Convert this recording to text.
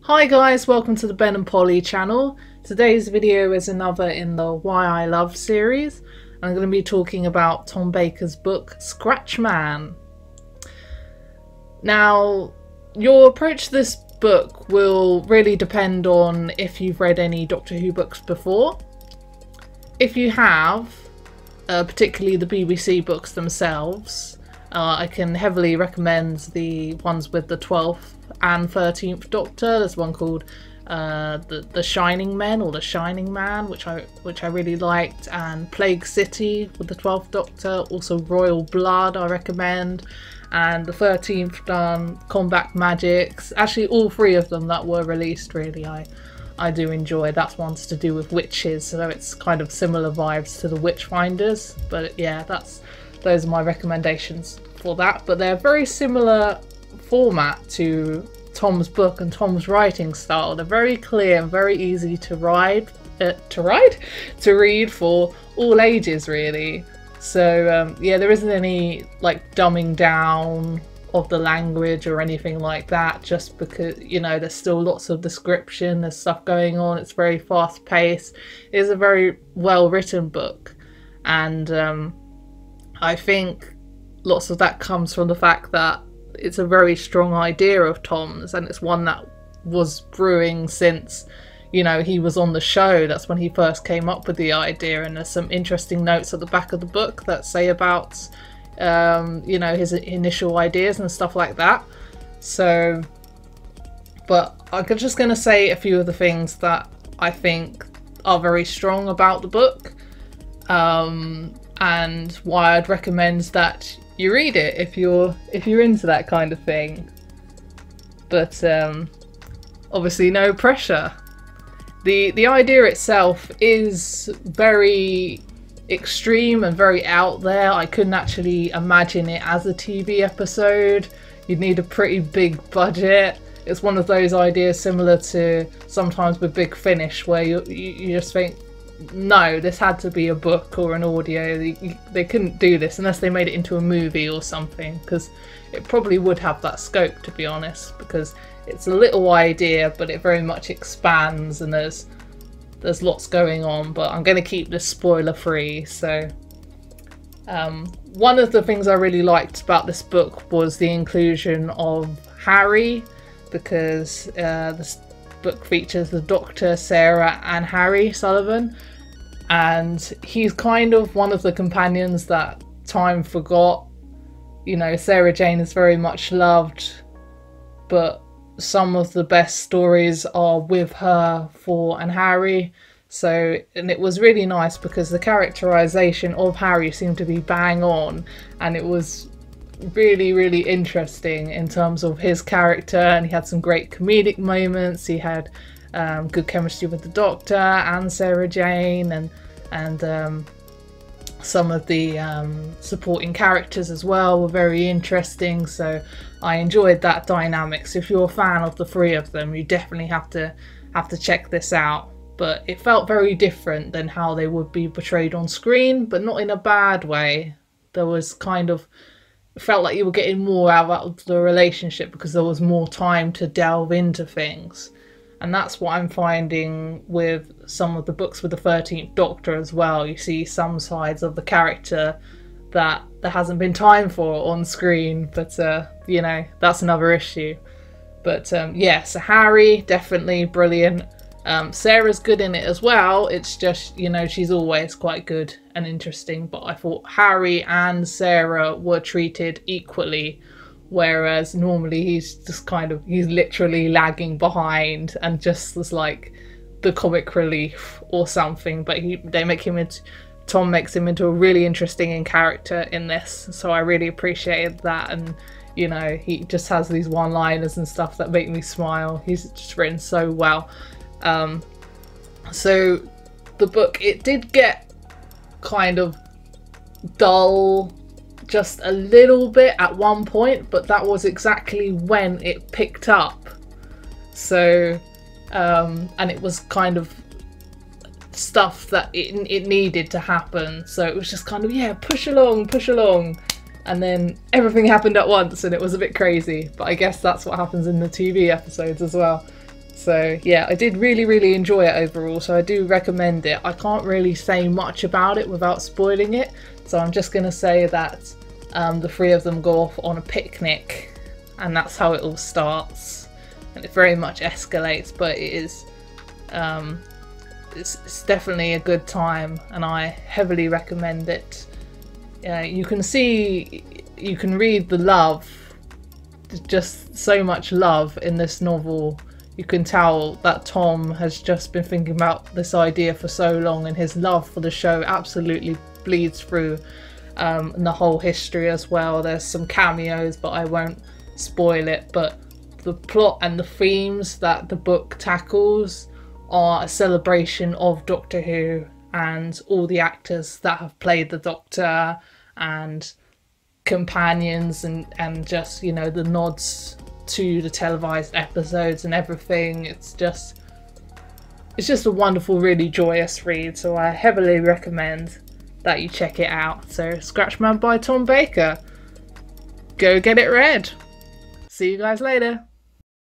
Hi guys, welcome to the Ben and Polly channel. Today's video is another in the Why I Love series. I'm going to be talking about Tom Baker's book Scratchman. Now, your approach to this book will really depend on if you've read any Doctor Who books before. If you have, particularly the BBC books themselves, I can heavily recommend the ones with the 12th and 13th Doctor. There's one called the Shining Men or the Shining Man, which I really liked, and Plague City with the 12th Doctor. Also Royal Blood I recommend, and the 13th done Combat Magics. Actually, all three of them that were released really I do enjoy. That one's to do with witches, so it's kind of similar vibes to the Witchfinders. But yeah, those are my recommendations for that. But they're very similar format to Tom's book and Tom's writing style. They're very clear and very easy to read for all ages really. So yeah, there isn't any like dumbing down of the language or anything like that, just because, you know, there's still lots of description, there's stuff going on, it's very fast paced. It is a very well written book, and I think lots of that comes from the fact that it's a very strong idea of Tom's, and it's one that was brewing since, you know, he was on the show. That's when he first came up with the idea, and there's some interesting notes at the back of the book that say about you know, his initial ideas and stuff like that. So, but I'm just going to say a few of the things that I think are very strong about the book, and why I'd recommend that you read it if you're into that kind of thing. But obviously no pressure. The idea itself is very extreme and very out there. I couldn't actually imagine it as a TV episode. You'd need a pretty big budget. It's one of those ideas similar to sometimes with Big Finish, where you just think, no, this had to be a book or an audio. They couldn't do this unless they made it into a movie or something, because it probably would have that scope, to be honest, because it's a little idea but it very much expands and there's lots going on. But I'm going to keep this spoiler free. So one of the things I really liked about this book was the inclusion of Harry, because this book features the Doctor, Sarah and Harry Sullivan, and he's kind of one of the companions that time forgot. You know, Sarah Jane is very much loved, but some of the best stories are with her, and Harry. So, and it was really nice because the characterization of Harry seemed to be bang on, and it was really, really interesting in terms of his character, and he had some great comedic moments. He had good chemistry with the Doctor and Sarah Jane, and some of the supporting characters as well were very interesting. So I enjoyed that dynamic. So if you're a fan of the three of them, you definitely have to check this out. But it felt very different than how they would be portrayed on screen, but not in a bad way. There was kind of, felt like you were getting more out of the relationship because there was more time to delve into things. And that's what I'm finding with some of the books with the 13th Doctor as well. You see some sides of the character that there hasn't been time for on screen, but you know, that's another issue. But yeah, so Harry, definitely brilliant. Sarah's good in it as well. It's just, you know, she's always quite good and interesting, but I thought Harry and Sarah were treated equally, whereas normally he's just kind of, he's literally lagging behind and just was like the comic relief or something. But Tom makes him into a really interesting character in this, so I really appreciated that. And you know, he just has these one-liners and stuff that make me smile. He's just written so well. So the book, it did get kind of dull just a little bit at one point, but that was exactly when it picked up. So and it was kind of stuff that it needed to happen, so it was just kind of, yeah, push along, and then everything happened at once and it was a bit crazy. But I guess that's what happens in the TV episodes as well. So yeah, I did really enjoy it overall, so I do recommend it. I can't really say much about it without spoiling it, so I'm just going to say that the three of them go off on a picnic, and that's how it all starts. And it very much escalates, but it is it's definitely a good time, and I heavily recommend it. You can read the love, just so much love in this novel. You can tell that Tom has just been thinking about this idea for so long, and his love for the show absolutely bleeds through in the whole history as well. There's some cameos, but I won't spoil it. But the plot and the themes that the book tackles are a celebration of Doctor Who and all the actors that have played the Doctor and companions, and just, you know, the nods to the televised episodes and everything. It's just a wonderful, really joyous read, so I heavily recommend that you check it out. So Scratchman by Tom Baker, go get it read. See you guys later.